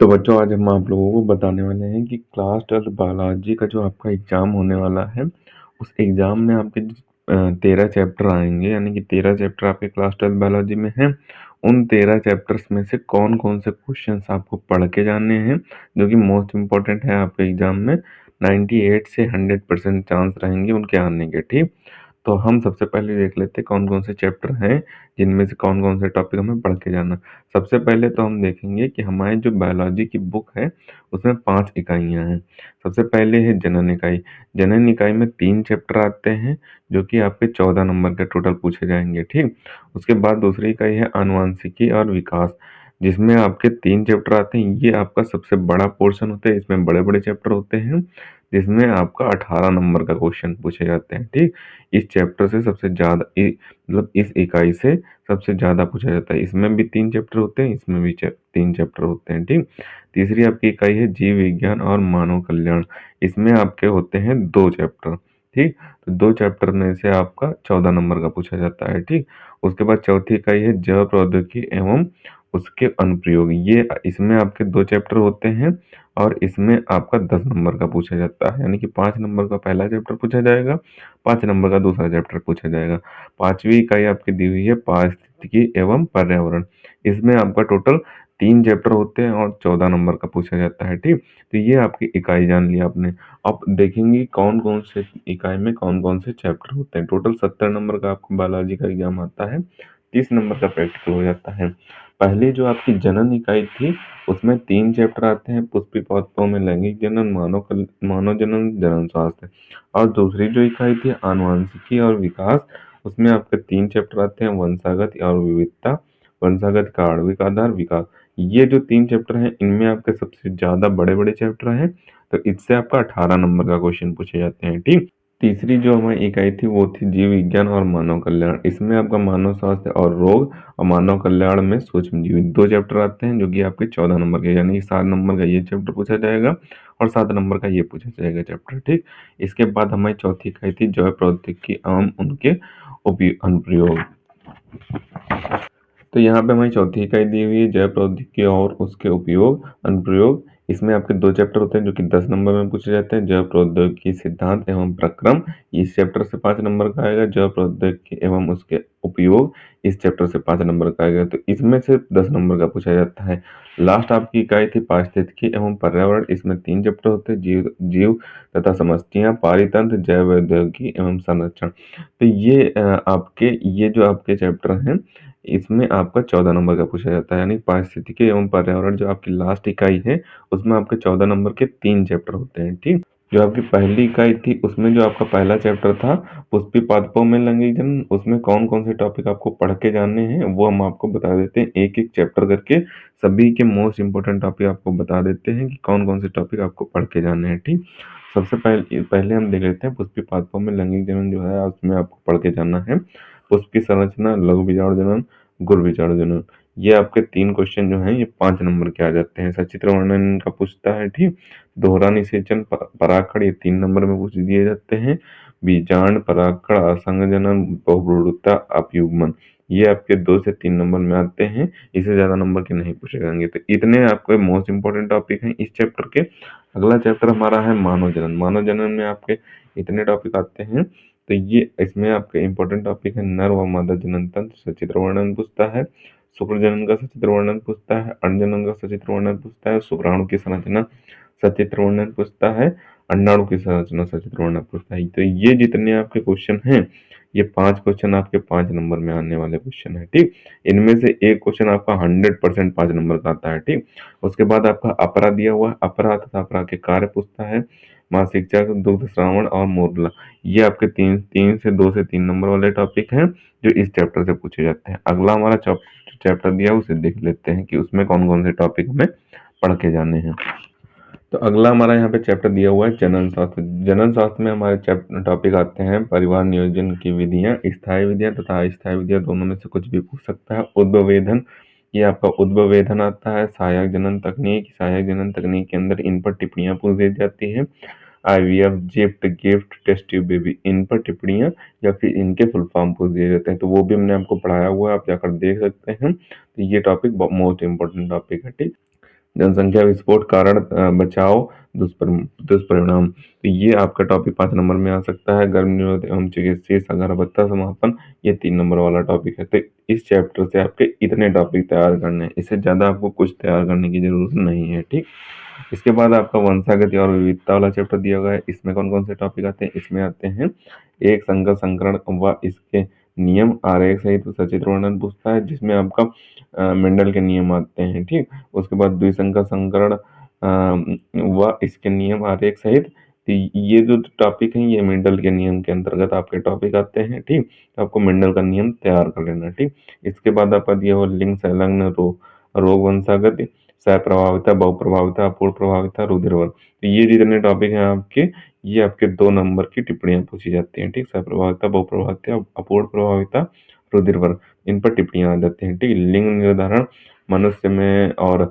तो बच्चों आज हम आप लोगों को बताने वाले हैं कि क्लास 12 बायोलॉजी का जो आपका एग्ज़ाम होने वाला है, उस एग्ज़ाम में आपके 13 चैप्टर आएँगे, यानी कि 13 चैप्टर आपके क्लास 12 बायोलॉजी में हैं। उन 13 चैप्टर्स में से कौन-कौन से क्वेश्चंस आपको पढ़ के जाने हैं, जो कि मोस्ट इम्पोर्टेंट है आपके एग्ज़ाम में। 98 से 100% चांस रहेंगे उनके आने के, ठीक? तो हम सबसे पहले देख लेते हैं कौन-कौन से चैप्टर हैं, जिनमें से कौन-कौन से टॉपिक हमें पढ़ के जाना। सबसे पहले तो हम देखेंगे कि हमारी जो बायोलॉजी की बुक है, उसमें 5 इकाइयाँ हैं। सबसे पहले है जनन इकाई। जनन इकाई में 3 चैप्टर आते हैं, जो कि आपके 14 नंबर के टोटल पूछे जाएँगे, ठीक? उसके बाद दूसरी इकाई है आनुवंशिकी और विकास, जिसमें आपके 3 चैप्टर आते हैं। ये आपका सबसे बड़ा पोर्शन होता है, इसमें बड़े-बड़े चैप्टर होते हैं, जिसमें आपका 18 नंबर का क्वेश्चन पूछे जाते हैं, ठीक? इस चैप्टर से सबसे ज़्यादा मतलब इस इकाई से सबसे ज़्यादा पूछा जाता है। इसमें भी 3 चैप्टर होते हैं, इसमें भी 3 चैप्टर होते हैं, ठीक? तीसरी आपकी इकाई है जीव विज्ञान और मानव कल्याण। इसमें आपके होते हैं 2 चैप्टर, ठीक? तो 2 चैप्टर में से आपका 14 नंबर का पूछा जाता है, ठीक? उसके बाद चौथी इकाई है जैव प्रौद्योगिकी एवं उसके अनुप्रयोग। ये इसमें आपके 2 चैप्टर होते हैं और इसमें आपका 10 नंबर का पूछा जाता है, यानी कि 5 नंबर का पहला चैप्टर पूछा जाएगा, 5 नंबर का दूसरा चैप्टर पूछा जाएगा। 5वीं इकाई आपकी दी हुई है पारिस्थितिकी एवं पर्यावरण। इसमें आपका टोटल 3 चैप्टर होते हैं और 14 नंबर का पूछा जाता है, ठीक? तो ये आपकी इकाई जान ली आपने। अब देखेंगे कौन-कौन से इकाई में कौन-कौन से चैप्टर होते हैं। टोटल 70 नंबर का आपको बायोलॉजी का एग्ज़ाम आता है, 30 नंबर का प्रैक्टिकल हो जाता है। पहली जो आपकी जनन इकाई थी, उसमें 3 चैप्टर आते हैं, पुष्पी पौधों में लैंगिक जनन, मानव जनन, जनन स्वास्थ्य। और दूसरी जो इकाई थी आनुवंशिकी और विकास, उसमें आपके 3 चैप्टर आते हैं, वंशागत और विविधता, वंशागत का आणविक आधार, विकास। ये जो 3 चैप्टर हैं, इनमें आपके सबसे ज़्यादा बड़े-बड़े चैप्टर हैं, तो इससे आपका 18 नंबर का क्वेश्चन पूछे जाते हैं, ठीक? तीसरी जो हमारी इकाई थी वो थी जीव विज्ञान और मानव कल्याण। इसमें आपका मानव स्वास्थ्य और रोग और मानव कल्याण में सूक्ष्मजीव 2 चैप्टर आते हैं, जो कि आपके 14 नंबर के, यानी 7 नंबर का ये चैप्टर पूछा जाएगा और 7 नंबर का ये पूछा जाएगा चैप्टर, ठीक? इसके बाद हमारी चौथी इकाई थी जैव प्रौद्योगिकी एवं उनके अनुप्रयोग। तो यहाँ पे हमारी चौथी इकाई दी हुई है जैव प्रौद्योगिकी और उसके उपयोग अनुप्रयोग। इसमें आपके 2 चैप्टर होते हैं, जो कि 10 नंबर में पूछे जाते हैं। जैव प्रौद्योगिकी सिद्धांत एवं प्रक्रम, इस चैप्टर से 5 नंबर का आएगा। जैव प्रौद्योगिकी एवं उसके उपयोग, इस चैप्टर से 5 नंबर का आएगा। तो इसमें से 10 नंबर का पूछा जाता है। लास्ट आपकी इकाई थी पारिस्थितिकी एवं पर्यावरण। इसमें 3 चैप्टर होते हैं, जीव जीव तथा समष्टियाँ, पारितंत्र, जैव प्रौद्योगिकी एवं संरक्षण। तो ये आपके ये जो आपके चैप्टर हैं, इसमें आपका 14 नंबर का पूछा जाता है, यानी पारिस्थितिकी एवं पर्यावरण जो आपकी लास्ट इकाई है, उसमें आपके 14 नंबर के 3 चैप्टर होते हैं, ठीक? जो आपकी पहली इकाई थी, उसमें जो आपका पहला चैप्टर था, पुष्पी पादपों में लैंगिक जनन, उसमें कौन-कौन से टॉपिक आपको पढ़ के जानने हैं, वो हम आपको बता देते हैं एक-एक चैप्टर करके। सभी के मोस्ट इम्पोर्टेंट टॉपिक आपको बता देते हैं कि कौन-कौन से टॉपिक आपको पढ़ के जानने हैं, ठीक? सबसे पहले हम देख लेते हैं पुष्पी पादपों में लैंगिक जनन जो है, उसमें आपको पढ़ के जानना है। पुष्प की संरचना, लघु बीजाणु जनन, गुर विचार जनन। ये आपके 3 क्वेश्चन जो हैं, ये 5 नंबर के आ जाते हैं। सचित्र वर्णन इनका पूछता है, ठीक? दोहरा निषेचन, परागकण, ये 3 नंबर में पूछ दिए जाते हैं। बीजांड, परागकण, असंग जनन, बहुब्रूढ़ता, अपयुग्मन, ये आपके 2 से 3 नंबर में आते हैं। इससे ज़्यादा नंबर के नहीं पूछे जाएँगे। तो इतने आपके मोस्ट इम्पोर्टेंट टॉपिक हैं इस चैप्टर के। अगला चैप्टर हमारा है मानव जनन। मानव जनन में आपके इतने टॉपिक आते हैं, तो ये इसमें आपके इम्पोर्टेंट टॉपिक है नर व मादा जनन तंत्र, सचित्र वर्णन पूछता है। शुक्र जनन का सचित्र वर्णन पूछता है। अंड जनन का सचित्र वर्णन पूछता है। शुक्राणु की संरचना सचित्र वर्णन पूछता है। अंडाणु की संरचना सचित्र वर्णन पूछता है। तो ये जितने आपके क्वेश्चन हैं, ये 5 क्वेश्चन आपके 5 नंबर में आने वाले क्वेश्चन है, ठीक? इनमें से एक क्वेश्चन आपका 100% 5 नंबर का आता है, ठीक? उसके बाद आपका अपरा दिया हुआ है, अपरा तथा अपरा के कार्य पूछता है। मासिक चक्र, दुग्ध श्रावण और मोरला, ये आपके 2 से 3 नंबर वाले टॉपिक हैं, जो इस चैप्टर से पूछे जाते हैं। अगला हमारा चैप्टर दिया है, उसे देख लेते हैं कि उसमें कौन-कौन से टॉपिक हमें पढ़ के जाने हैं। तो अगला हमारा यहाँ पे चैप्टर दिया हुआ है जनन शास्त्र। जनन शास्त्र में हमारे टॉपिक आते हैं परिवार नियोजन की विधियाँ, स्थायी विधियाँ तथा अस्थायी विधियाँ, दोनों में से कुछ भी पूछ सकता है। उद्भववेधन, ये आपका उद्भववेधन आता है। सहायक जनन तकनीक के अंदर इन पर टिप्पणियाँ पूछ दी जाती हैं। IVF, ZIFT, GIFT, test tube baby, इन पर टिप्पणियाँ या फिर इनके फुल फॉर्म पूछ दिए जाते हैं। तो वो भी हमने आपको पढ़ाया हुआ है, आप जाकर देख सकते हैं। तो ये टॉपिक मोस्ट इम्पोर्टेंट टॉपिक है, ठीक? जनसंख्या विस्फोट, कारण बचाव, दुष्परिणाम। तो ये आपका टॉपिक 5 नंबर में आ सकता है। गर्भ निरोध एवं चिकित्सीय सगर्भता समापन, ये 3 नंबर वाला टॉपिक है। तो इस चैप्टर से आपके इतने टॉपिक तैयार करने हैं, इससे ज्यादा आपको कुछ तैयार करने की जरूरत नहीं है। ठीक। इसके बाद आपका वंशागति और विविधता वाला चैप्टर दिया गया है। इसमें कौन कौन से टॉपिक आते हैं? इसमें आते हैं एक संकर संकरण व इसके नियम, आरेख सहित सचित्र वर्णन पूछता है, जिसमें आपका मेंडल के नियम आते हैं। ठीक। उसके बाद द्विसंकर संकरण व इसके नियम, आरेख सहित। तो ये जो टॉपिक है ये मेंडल के नियम के अंतर्गत आपके टॉपिक आते हैं। ठीक। तो आपको मेंडल का नियम तैयार कर लेना। ठीक। इसके बाद आपका दिया हुआ लिंग संलग्न रोग वंशागति, सह प्रभाविता, बहु प्रभाविता, अपूर्ण प्रभाविता, रुधिरवर्ग। तो ये जितने टॉपिक हैं आपके, ये आपके 2 नंबर की टिप्पणियां पूछी जाती हैं। ठीक। सह प्रभाविता, बहु प्रभाविता, अपूर्ण प्रभाविता, रुधिरवर्ग, इन पर टिप्पणियां आ जाती हैं। ठीक। लिंग निर्धारण मनुष्य में और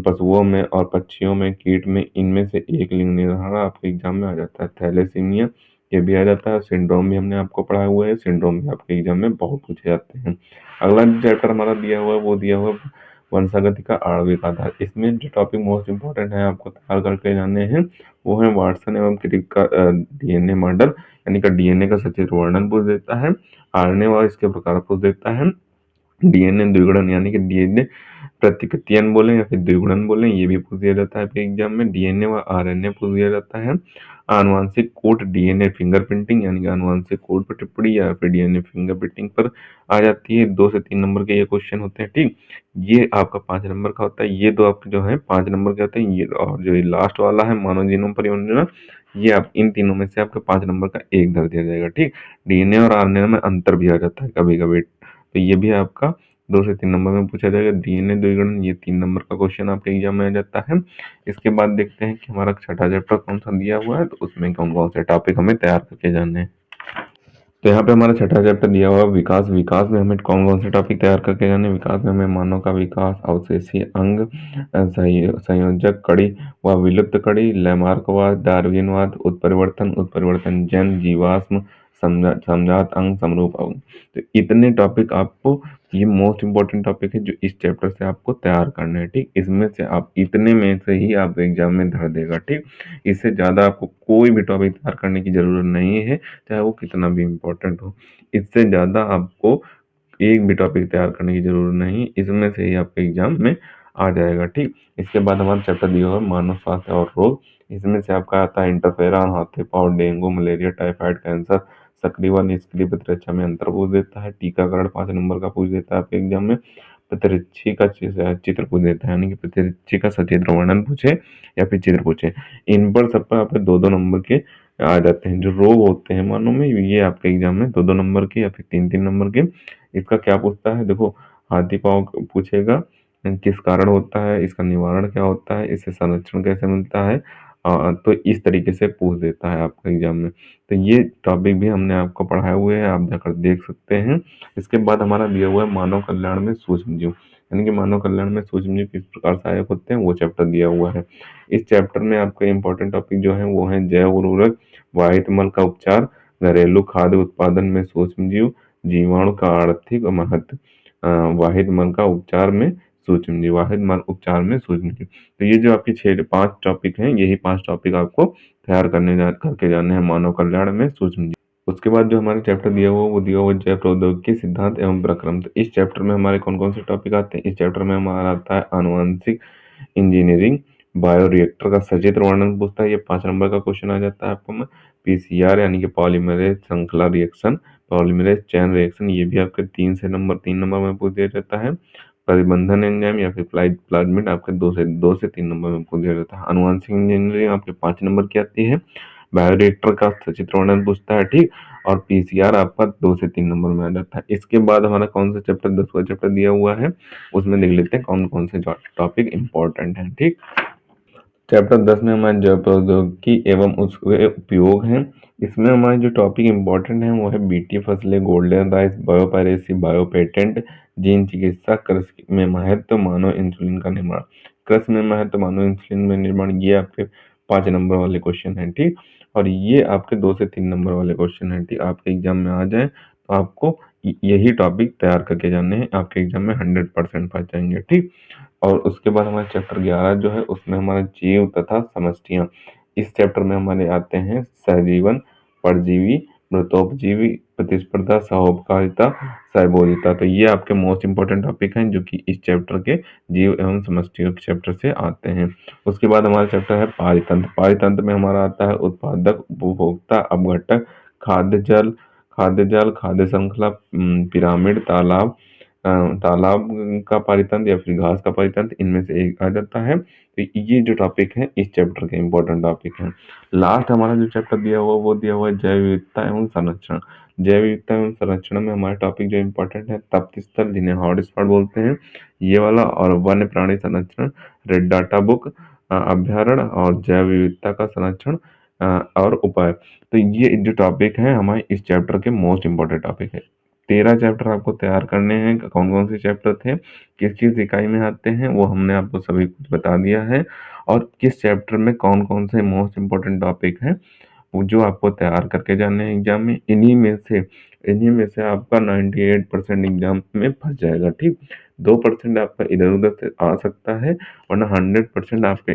पशुओं में और पक्षियों में, कीट में, इनमें से एक लिंग निर्धारण आपके एग्जाम में आ जाता है। थैलेसीमिया, ये भी आ जाता है। सिंड्रोम भी हमने आपको पढ़ा हुआ है, सिंड्रोम भी आपके एग्जाम में बहुत पूछे जाते हैं। अगला चैप्टर हमारा दिया हुआ है वो दिया हुआ वंशागति का आणविक आधार। इसमें जो टॉपिक मोस्ट इंपोर्टेंट है आपको तैयार करके जाने हैं वो है वाटसन एवं क्रिक का डीएनए मॉडल, यानी कि डीएनए का सचित्र वर्णन पूछ देता है। आरएनए व इसके प्रकार पूछ देता है। डीएनए द्विगुणन, यानी कि डीएनए प्रतिकृतियन बोले या फिर द्विगुणन बोले, ये भी पूछ दिया जाता है आपके एग्जाम में। डीएनए व आरएनए पूछ दिया जाता है। आनुवांशिक कोड डीएनए फिंगरप्रिंटिंग, यानी कि आनुवांशिक कोड पर टिप्पणी या फिर डीएनए फिंगरप्रिंटिंग पर आ जाती है। 2 से 3 नंबर के ये क्वेश्चन होते हैं। ठीक। ये आपका 5 नंबर का होता है। ये दो आपके जो है 5 नंबर के होते हैं। ये और जो लास्ट वाला है मानव जीनोम परियोजना, ये आप इन तीनों में से आपके 5 नंबर का एक धर दिया जाएगा। ठीक। डीएनए और आरएनए में अंतर भी आ जाता है कभी कभी, तो ये भी आपका 2 से 3 नंबर में पूछा जाएगा। डीएनए द्विगुणन, ये 3 नंबर का क्वेश्चन आपके एग्जाम में आ जाता है। इसके बाद देखते हैं कि हमारा छठा चैप्टर कौन सा दिया हुआ है, तो उसमें कौन कौन से टॉपिक हमें तैयार करके जाने हैं। तो यहाँ पे हमारा छठा चैप्टर दिया हुआ है विकास। विकास में हमें कौन कौन से टॉपिक तैयार करके जाने। विकास में हमें मानव का विकास, अवशेषीय अंग, संयोजक कड़ी व विलुप्त कड़ी, लैमार्कवाद, डार्विनवाद, उत्परिवर्तन, उत्परिवर्तन जन, जीवाश्म, समजात अंग, समरूप अंग। तो इतने टॉपिक आपको, ये मोस्ट इंपॉर्टेंट टॉपिक है जो इस चैप्टर से आपको तैयार करना है। ठीक। इसमें से आप इतने में से ही आप एग्जाम में धर देगा। ठीक। इससे ज्यादा आपको कोई भी टॉपिक तैयार करने की जरूरत नहीं है, चाहे वो कितना भी इम्पोर्टेंट हो। इससे ज़्यादा आपको एक भी टॉपिक तैयार करने की जरूरत नहीं, इसमें से ही आपके एग्जाम में आ जाएगा। ठीक। इसके बाद हमारा चैप्टर दिया हुआ है मानव स्वास्थ्य और रोग। इसमें से आपका आता है इंटरफेरॉन, हाथी पाँव, डेंगू, मलेरिया, टाइफाइड, कैंसर, सक्रिय व निष्क्रिय प्रतिरक्षा में अंतर पूछ देता है। टीकाकरण 5 नंबर का पूछ देता है आपके एग्जाम में। प्रतिरक्षी का चित्र पूछ देता है, यानी कि प्रतिरक्षी का सचित्र वर्णन पूछे या फिर चित्र पूछे। इन पर सब पर आपके 2-2 नंबर के आ जाते हैं। जो रोग होते हैं मानव में, ये आपके एग्जाम में 2-2 नंबर के या फिर 3-3 नंबर के। इसका क्या पूछता है, देखो, हाथी पाँव पूछेगा, किस कारण होता है, इसका निवारण क्या होता है, इससे संरक्षण कैसे मिलता है, तो इस तरीके से पूछ देता है आपका एग्जाम में। तो ये टॉपिक भी हमने आपको पढ़ाए हुए हैं, आप जाकर देख सकते हैं। इसके बाद हमारा दिया हुआ है मानव कल्याण में सूक्ष्म जीव, यानी कि मानव कल्याण में सूक्ष्म जीव किस प्रकार सहायक होते हैं, वो चैप्टर दिया हुआ है। इस चैप्टर में आपके इंपॉर्टेंट टॉपिक जो है वो है जैव उर्वरक, वाहित मल का उपचार, घरेलू खाद्य उत्पादन में सूक्ष्म जीव, जीवाणु का आर्थिक महत्व, वाहित मल का उपचार में सूक्ष्म जीव, वाहित मल उपचार में सूक्ष्म जीव। तो ये जो आपके 5 टॉपिक हैं, यही 5 टॉपिक आपको तैयार करके जाने हैं मानव कल्याण में सूक्ष्म जीव। उसके बाद जो हमारे चैप्टर दिया हुआ वो दिया हुआ जैव प्रौद्योगिकी सिद्धांत एवं प्रक्रम। तो इस चैप्टर में हमारे कौन कौन से टॉपिक आते हैं? इस चैप्टर में हमारा आता है आनुवंशिक इंजीनियरिंग, बायोरिएक्टर का सचित्र वर्णन पूछता है, ये 5 नंबर का क्वेश्चन आ जाता है आपको में। पीसीआर, यानी कि पॉलीमरेज श्रृंखला रिएक्शन, पॉलीमरेज चेन रिएक्शन, ये भी आपके 3 नंबर में पूछ दिया जाता है। प्रतिबंधन एंजाइम या फिर प्लाज्मिड आपके 2 से 3 नंबर में पूछ दिया जाता है। आनुवंशिक इंजीनियरिंग आपके 5 नंबर की आती है। बायोरिएक्टर का सचित्र वर्णन पूछता है। ठीक। और पीसीआर आपका 2 से 3 नंबर में आ जाता है। इसके बाद हमारा कौन सा चैप्टर 10वां चैप्टर दिया हुआ है, उसमें देख लेते हैं कौन कौन से टॉपिक इंपॉर्टेंट हैं। ठीक। चैप्टर 10 में हमारे जैव प्रौद्योगिकी एवं उसके उपयोग हैं। इसमें हमारे जो टॉपिक इंपॉर्टेंट हैं वो है बीटी फसलें, गोल्डन राइस, बायोपायरेसी, बायोपेटेंट, जीन चिकित्सा, कृषि में महत्व, मानव इंसुलिन का निर्माण। कृषि में महत्व, मानव इंसुलिन में निर्माण, ये आपके 5 नंबर वाले क्वेश्चन हैं। ठीक। और ये आपके 2 से 3 नंबर वाले क्वेश्चन हैं। ठीक। आपके एग्जाम में आ जाए तो आपको यही टॉपिक तैयार करके जाने हैं, आपके एग्जाम में 100% फंस जाएंगे। ठीक। और उसके बाद हमारा चैप्टर 11 जो है उसमें हमारा जीव तथा समष्टियां। इस चैप्टर में हमारे आते हैं सहजीवन, परजीवी, मृतोपजीवी, प्रतिस्पर्धा, सहोपकारिता, सहभोजिता। तो ये आपके मोस्ट इंपोर्टेंट टॉपिक हैं जो कि इस चैप्टर के जीव एवं समष्टियों के चैप्टर से आते हैं। उसके बाद हमारा चैप्टर है पारितंत्र। पारितंत्र में हमारा आता है उत्पादक, उपभोक्ता, अपघटक, खाद्य जल, खाद्य श्रृंखला, पिरामिड, तालाब, तालाब का पारितंत्र या फिर घास का पारितंत्र, इनमें से एक आ जाता है। तो ये जो टॉपिक है इस चैप्टर के इंपॉर्टेंट टॉपिक हैं। लास्ट हमारा जो चैप्टर दिया हुआ वो दिया हुआ है जैव विविधता एवं संरक्षण। जैव विविधता एवं संरक्षण में हमारा टॉपिक जो इम्पोर्टेंट है तप्त स्थल, जिन्हें हॉट स्पॉट बोलते हैं, ये वाला, और वन्य प्राणी संरक्षण, रेड डाटा बुक, अभ्यारण्य और जैव विविधता का संरक्षण और उपाय। तो ये जो टॉपिक है हमारे इस चैप्टर के मोस्ट इम्पोर्टेंट टॉपिक है। 13 चैप्टर आपको तैयार करने हैं। कौन कौन से चैप्टर थे, किस किस इकाई में आते हैं, वो हमने आपको सभी कुछ बता दिया है। और किस चैप्टर में कौन कौन से मोस्ट इम्पोर्टेंट टॉपिक हैं वो जो आपको तैयार करके जाने हैं एग्जाम में। इन्हीं में से आपका 98% एग्जाम में फंस जाएगा। ठीक। 2% आपका इधर उधर से आ सकता है, वरना 100% आपके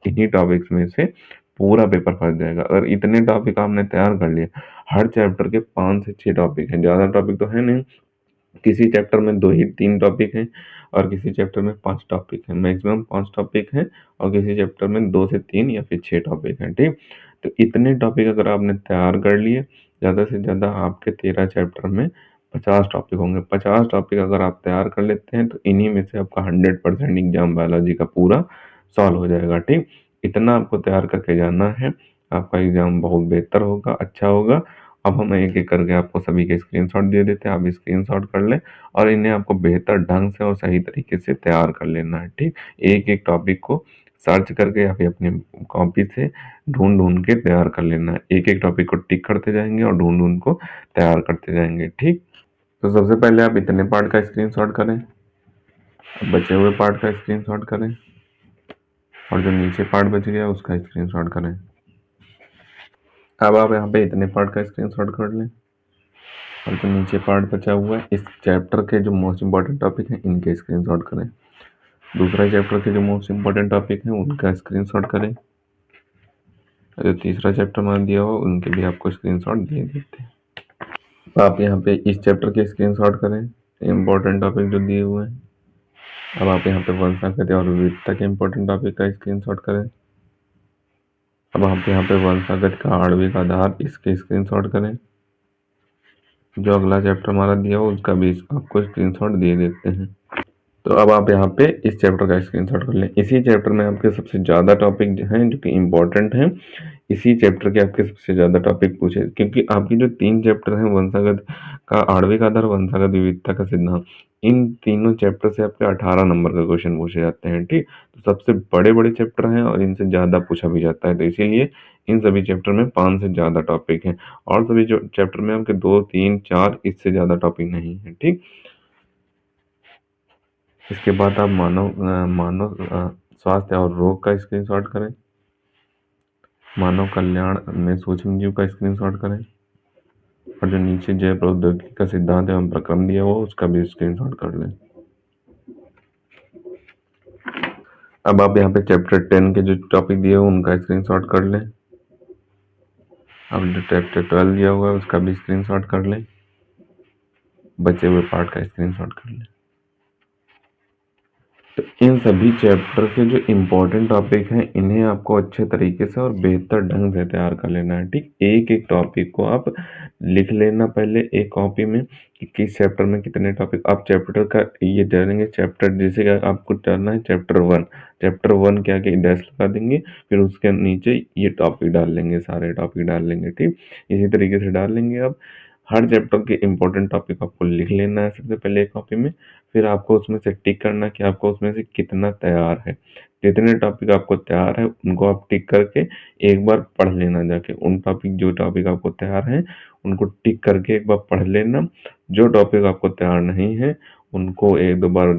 इन्हीं टॉपिक्स में से पूरा पेपर फंस जाएगा। अगर इतने टॉपिक आपने तैयार कर लिए, हर चैप्टर के 5 से 6 टॉपिक हैं, ज़्यादा टॉपिक तो है नहीं। किसी चैप्टर में 2 ही 3 टॉपिक हैं और किसी चैप्टर में 5 टॉपिक हैं, मैक्सिमम 5 टॉपिक हैं, और किसी चैप्टर में 2 से 3 या फिर 6 टॉपिक हैं। ठीक। तो इतने टॉपिक अगर आपने तैयार कर लिए, ज़्यादा से ज़्यादा आपके 13 चैप्टर में 50 टॉपिक होंगे। 50 टॉपिक अगर आप तैयार कर लेते हैं तो इन्हीं में से आपका 100% एग्जाम बायोलॉजी का पूरा सॉल्व हो जाएगा। ठीक। इतना आपको तैयार करके जाना है, आपका एग्जाम बहुत बेहतर होगा, अच्छा होगा। अब हम एक एक करके आपको सभी के स्क्रीनशॉट दे देते हैं, आप स्क्रीनशॉट कर लें और इन्हें आपको बेहतर ढंग से और सही तरीके से तैयार कर लेना है। ठीक। एक एक टॉपिक को सर्च करके या फिर अपनी कॉपी से ढूंढ ढूंढ के तैयार कर लेना है। एक एक टॉपिक को टिक करते जाएंगे और ढूंढ ढूंढ को तैयार करते जाएंगे। ठीक। तो सबसे पहले आप इतने पार्ट का स्क्रीनशॉट करें, बचे हुए पार्ट का स्क्रीनशॉट करें, और जो नीचे पार्ट बच गया उसका स्क्रीनशॉट करें। अब आप यहाँ पे इतने पार्ट का स्क्रीनशॉट कर लें, और जो नीचे पार्ट बचा हुआ है इस चैप्टर के जो मोस्ट इंपॉर्टेंट टॉपिक हैं इनके स्क्रीनशॉट करें। दूसरा चैप्टर के जो मोस्ट इंपॉर्टेंट टॉपिक हैं उनका स्क्रीनशॉट करें। जो तीसरा चैप्टर मैंने दिया हुआ उनके भी आपको स्क्रीनशॉट दे देते हैं। तो आप यहाँ पे इस चैप्टर के स्क्रीनशॉट करें, इंपॉर्टेंट टॉपिक जो दिए हुए हैं। अब आप यहाँ पे वंशागत और विविधता के इंपॉर्टेंट टॉपिक का स्क्रीनशॉट करें। अब आप यहाँ पे वंशागत का आणविक आधार, इसके स्क्रीनशॉट करें। जो अगला चैप्टर हमारा दिया हो उसका भी आपको स्क्रीनशॉट दे देते हैं। तो अब आप यहाँ पे इस चैप्टर का स्क्रीनशॉट कर लें। इसी चैप्टर में आपके सबसे ज़्यादा टॉपिक जो हैं जो कि इम्पोर्टेंट हैं, इसी चैप्टर के आपके सबसे ज़्यादा टॉपिक पूछे, क्योंकि आपकी जो 3 चैप्टर हैं, वंशागत का आणविक आधार, वंशागत विविधता का सिद्धांत, इन तीनों चैप्टर से आपके 18 नंबर का क्वेश्चन पूछे जाते हैं। ठीक। तो सबसे बड़े बड़े चैप्टर हैं और इनसे ज़्यादा पूछा भी जाता है, तो इसीलिए इन सभी चैप्टर में 5 से ज़्यादा टॉपिक हैं, और सभी जो चैप्टर में आपके 2, 3, 4 इससे ज़्यादा टॉपिक नहीं है। ठीक। इसके बाद आप मानव स्वास्थ्य और रोग का स्क्रीनशॉट करें। मानव कल्याण में सूक्ष्म जीव का स्क्रीनशॉट करें, और जो नीचे जैव प्रौद्योगिकी का सिद्धांत एवं प्रक्रम दिया हुआ उसका भी स्क्रीनशॉट कर लें। अब आप यहाँ पे चैप्टर 10 के जो टॉपिक दिए हुए उनका स्क्रीनशॉट कर लें। अब जो चैप्टर 12 दिया हुआ है उसका भी स्क्रीनशॉट कर लें। बचे हुए पार्ट का स्क्रीनशॉट कर लें। तो इन सभी चैप्टर के जो इम्पोर्टेंट टॉपिक हैं इन्हें आपको अच्छे तरीके से और बेहतर ढंग से तैयार कर लेना है। ठीक। एक एक टॉपिक को आप लिख लेना पहले एक कॉपी में कि किस चैप्टर में कितने टॉपिक। आप चैप्टर का ये डालेंगे, चैप्टर जैसे कि आपको डालना है चैप्टर 1 के आगे डैश लगा देंगे, फिर उसके नीचे ये टॉपिक डाल लेंगे, सारे टॉपिक डाल लेंगे। ठीक। इसी तरीके से डाल लेंगे आप। हर चैप्टर के इम्पोर्टेंट टॉपिक आपको लिख लेना है सबसे पहले एक कॉपी में, फिर आपको उसमें से टिक करना कि आपको उसमें से कितना तैयार है। जितने टॉपिक आपको तैयार है उनको आप टिक करके एक बार पढ़ लेना जाके। जो टॉपिक आपको तैयार है उनको टिक करके एक बार पढ़ लेना। जो टॉपिक आपको तैयार नहीं है उनको एक दो बार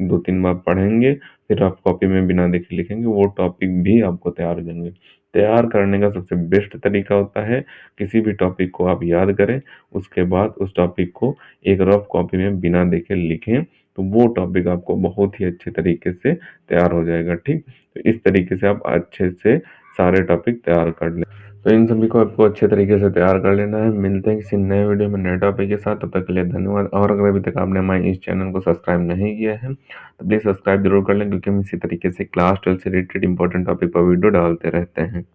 2-3 बार पढ़ेंगे, फिर आप कॉपी में बिना देखे लिखेंगे, वो टॉपिक भी आपको तैयार हो जाएंगे। तैयार करने का सबसे बेस्ट तरीका होता है, किसी भी टॉपिक को आप याद करें, उसके बाद उस टॉपिक को एक रफ कॉपी में बिना देखे लिखें, तो वो टॉपिक आपको बहुत ही अच्छे तरीके से तैयार हो जाएगा, ठीक। तो इस तरीके से आप अच्छे से सारे टॉपिक तैयार कर लें। तो इन सभी को आपको अच्छे तरीके से तैयार कर लेना है। मिलते हैं किसी नए वीडियो में नए टॉपिक के साथ, तब तक के लिए धन्यवाद। और अगर अभी तक आपने हमारे इस चैनल को सब्सक्राइब नहीं किया है तो प्लीज़ सब्सक्राइब जरूर कर लें, क्योंकि हम इसी तरीके से क्लास 12 से रिलेटेड इंपॉर्टेंट टॉपिक पर वीडियो डालते रहते हैं।